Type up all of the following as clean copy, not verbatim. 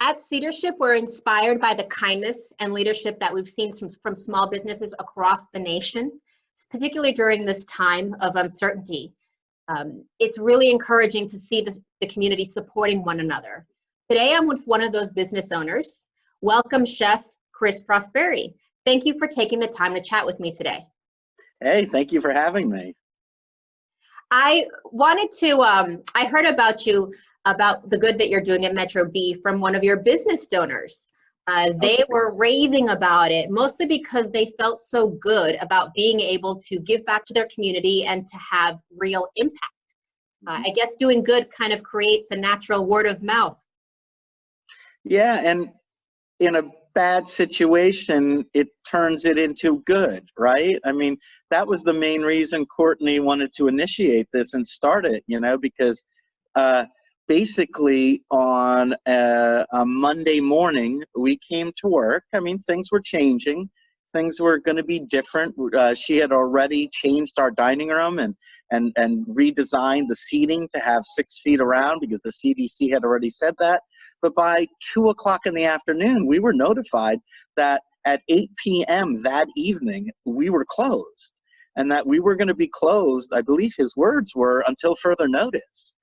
At Leadership, we're inspired by the kindness and leadership that we've seen from small businesses across the nation, particularly during this time of uncertainty. It's really encouraging to see the community supporting one another. Today, I'm with one of those business owners. Welcome, Chef Chris Prosperi. Thank you for taking the time to chat with me today. Hey, thank you for having me. I wanted to, I heard about you, about the good that you're doing at Metro B from one of your business donors. They were raving about it, mostly because they felt so good about being able to give back to their community and to have real impact. I guess doing good kind of creates a natural word of mouth. Yeah, and in a bad situation, it turns it into good, right? I mean, that was the main reason Courtney wanted to initiate this and start it, because basically on a Monday morning, we came to work. I mean, things were changing. Things were going to be different. She had already changed our dining room and redesigned the seating to have 6 feet around because the CDC had already said that. But by 2 o'clock in the afternoon, we were notified that at 8 p.m. that evening, we were closed, and that we were going to be closed, I believe his words were, until further notice.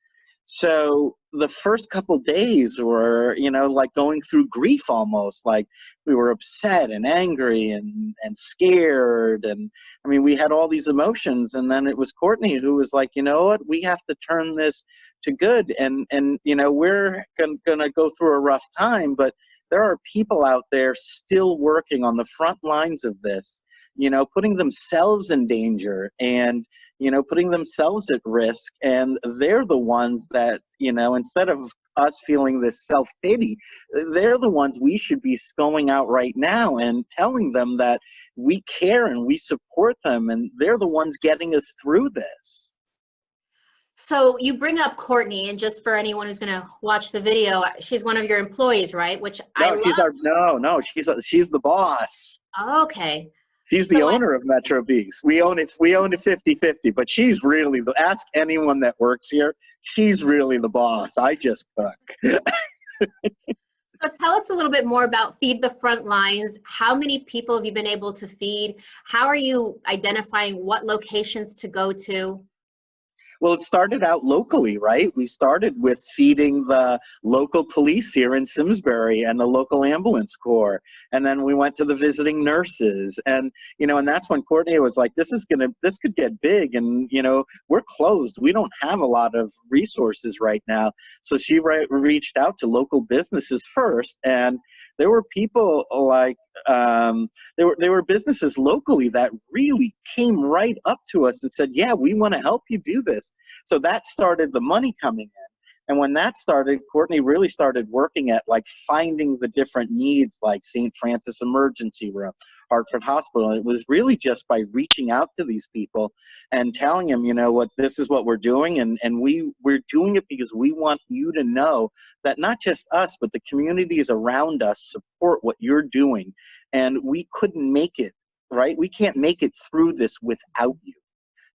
So the first couple days were, like going through grief almost. Like we were upset and angry and scared. And I mean, we had all these emotions. And then it was Courtney who was like, you know what, we have to turn this to good. And we're going to go through a rough time, but there are people out there still working on the front lines of this, putting themselves in danger and putting themselves at risk. And they're the ones that, instead of us feeling this self-pity, they're the ones we should be going out right now and telling them that we care and we support them. And they're the ones getting us through this. So you bring up Courtney, and just for anyone who's going to watch the video, she's one of your employees, right? Which no, she's the boss. Okay. She's the owner of Metro B's. We own it 50-50, but she's really ask anyone that works here, she's really the boss. I just cook. So tell us a little bit more about Feed the Front Lines. How many people have you been able to feed? How are you identifying what locations to go to? Well, it started out locally, right? We started with feeding the local police here in Simsbury and the local ambulance corps. And then we went to the visiting nurses. And, and that's when Courtney was like, this could get big. And, we're closed. We don't have a lot of resources right now. So she reached out to local businesses first. And there were people like, there were businesses locally that really came right up to us and said, yeah, we want to help you do this. So that started the money coming in. And when that started, Courtney really started working at like finding the different needs, like St. Francis Emergency Room, Hartford Hospital. And it was really just by reaching out to these people and telling them, this is what we're doing. And we're doing it because we want you to know that not just us, but the communities around us support what you're doing. And we couldn't make it, right? We can't make it through this without you.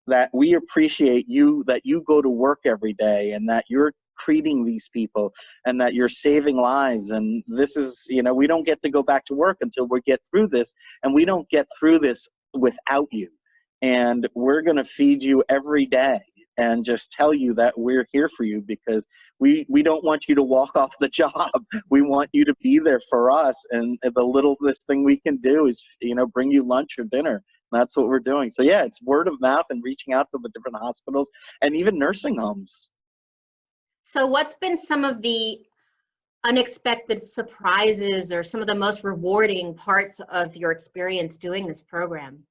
That we appreciate you, that you go to work every day and that you're treating these people and that you're saving lives. And this is, we don't get to go back to work until we get through this, and we don't get through this without you. And we're going to feed you every day and just tell you that we're here for you because we don't want you to walk off the job. We want you to be there for us. And the littlest thing we can do is, bring you lunch or dinner. That's what we're doing. So yeah, it's word of mouth and reaching out to the different hospitals and even nursing homes. So what's been some of the unexpected surprises or some of the most rewarding parts of your experience doing this program?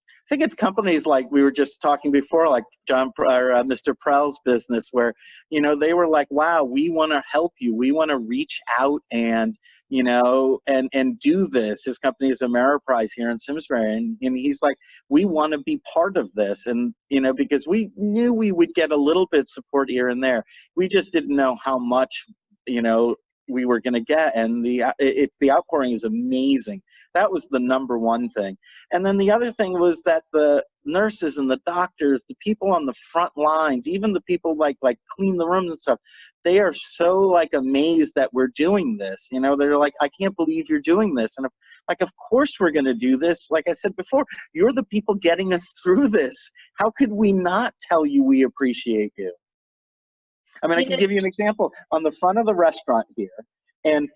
I think it's companies like we were just talking before, like Mr. Prell's business, where, they were like, wow, we want to help you. We want to reach out and, and do this. His company is Ameriprise here in Simsbury. And he's like, we want to be part of this. And, because we knew we would get a little bit support here and there. We just didn't know how much, we were going to get. And the outpouring is amazing. That was the number one thing. And then the other thing was that the nurses and the doctors, the people on the front lines, even the people like clean the rooms and stuff, they are so like amazed that we're doing this. You know, they're like, I can't believe you're doing this. And like, of course we're going to do this. Like I said before, you're the people getting us through this. How could we not tell you we appreciate you? I mean, I can give you an example on the front of the restaurant here. And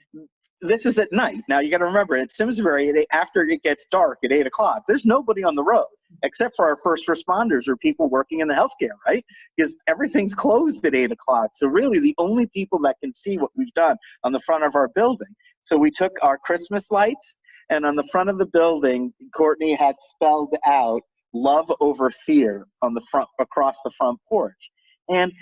this is at night. Now, you got to remember, at Simsbury, after it gets dark at 8 o'clock, there's nobody on the road except for our first responders or people working in the healthcare, right? Because everything's closed at 8 o'clock. So really, the only people that can see what we've done on the front of our building. So we took our Christmas lights, and on the front of the building, Courtney had spelled out "Love over fear" on the front, across the front porch. And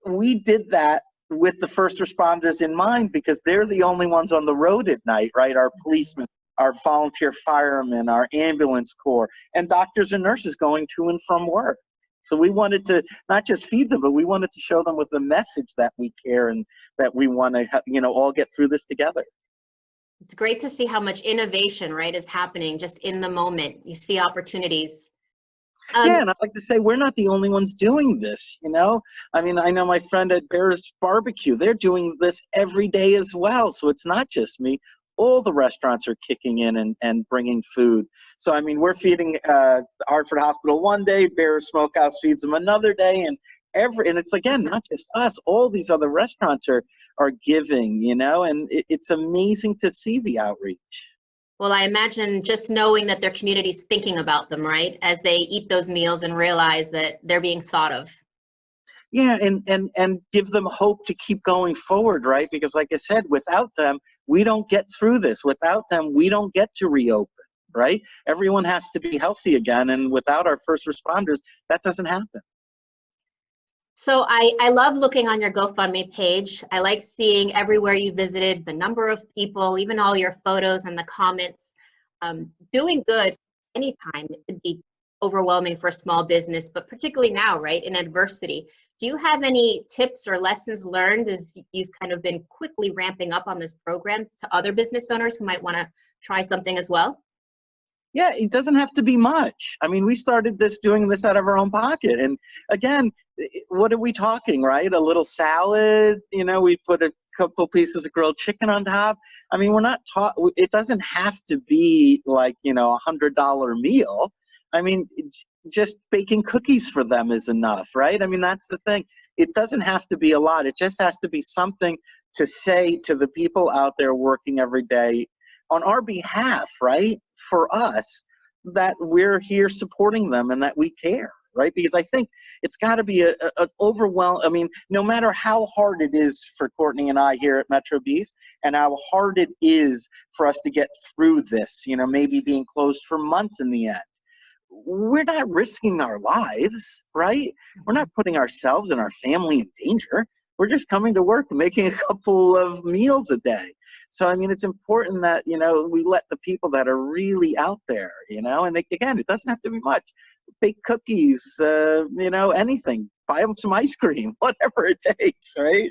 we did that with the first responders in mind, because they're the only ones on the road at night, right? Our policemen, our volunteer firemen, our ambulance corps, and doctors and nurses going to and from work. So we wanted to not just feed them, but we wanted to show them with the message that we care and that we want to, you know, all get through this together. It's great to see how much innovation, right, is happening just in the moment. You see opportunities. Yeah, and I'd like to say we're not the only ones doing this, you know? I mean, I know my friend at Bear's Barbecue, they're doing this every day as well. So it's not just me. All the restaurants are kicking in and bringing food. So, I mean, we're feeding Hartford Hospital one day, Bear's Smokehouse feeds them another day, and it's, again, not just us. All these other restaurants are giving, you know, and it's amazing to see the outreach. Well, I imagine just knowing that their community's thinking about them, right, as they eat those meals and realize that they're being thought of. Yeah, and give them hope to keep going forward, right? Because like I said, without them, we don't get through this. Without them, we don't get to reopen, right? Everyone has to be healthy again, and without our first responders, that doesn't happen. So I love looking on your GoFundMe page. I like seeing everywhere you visited, the number of people, even all your photos and the comments. Doing good anytime, it could be overwhelming for a small business, but particularly now, right, in adversity. Do you have any tips or lessons learned as you've kind of been quickly ramping up on this program to other business owners who might want to try something as well? Yeah, it doesn't have to be much. I mean, we started doing this out of our own pocket. And again, what are we talking, right? A little salad, you know, we put a couple pieces of grilled chicken on top. I mean, we're not it doesn't have to be like, you know, $100 meal. I mean, just baking cookies for them is enough, right? I mean, that's the thing. It doesn't have to be a lot. It just has to be something to say to the people out there working every day on our behalf, right? For us, that we're here supporting them and that we care, right? Because I think it's got to be an overwhelm. I mean, no matter how hard it is for Courtney and I here at Metro Beast, and how hard it is for us to get through this, you know, maybe being closed for months in the end, we're not risking our lives, right? We're not putting ourselves and our family in danger. We're just coming to work and making a couple of meals a day. So, I mean, it's important that, you know, we let the people that are really out there, you know, and again, it doesn't have to be much. Bake cookies, you know, anything. Buy them some ice cream, whatever it takes, right?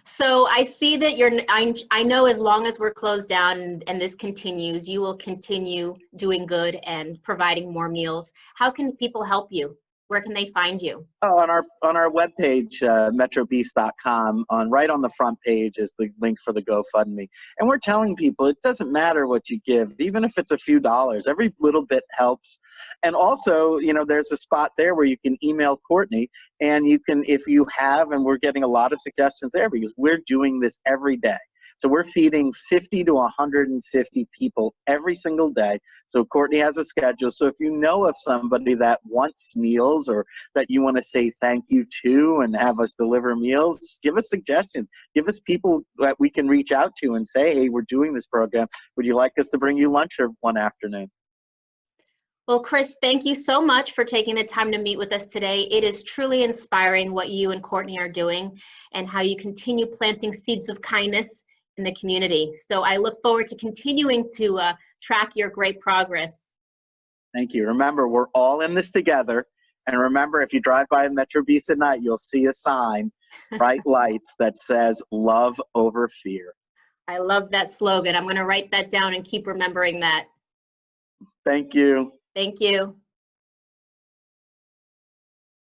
So I see that I know as long as we're closed down and this continues, you will continue doing good and providing more meals. How can people help you? Where can they find you? Oh, on our webpage, metrobeast.com, right on the front page is the link for the GoFundMe. And we're telling people it doesn't matter what you give, even if it's a few dollars. Every little bit helps. And also, you know, there's a spot there where you can email Courtney, and you can, if you have, and we're getting a lot of suggestions there because we're doing this every day. So we're feeding 50 to 150 people every single day. So Courtney has a schedule. So if you know of somebody that wants meals or that you want to say thank you to and have us deliver meals, give us suggestions. Give us people that we can reach out to and say, hey, we're doing this program. Would you like us to bring you lunch one afternoon? Well, Chris, thank you so much for taking the time to meet with us today. It is truly inspiring what you and Courtney are doing and how you continue planting seeds of kindness in the community. So I look forward to continuing to track your great progress. Thank you. Remember, we're all in this together. And remember, if you drive by Metro Beast at night, you'll see a sign, bright lights, that says love over fear. I love that slogan. I'm going to write that down and keep remembering that. Thank you. Thank you.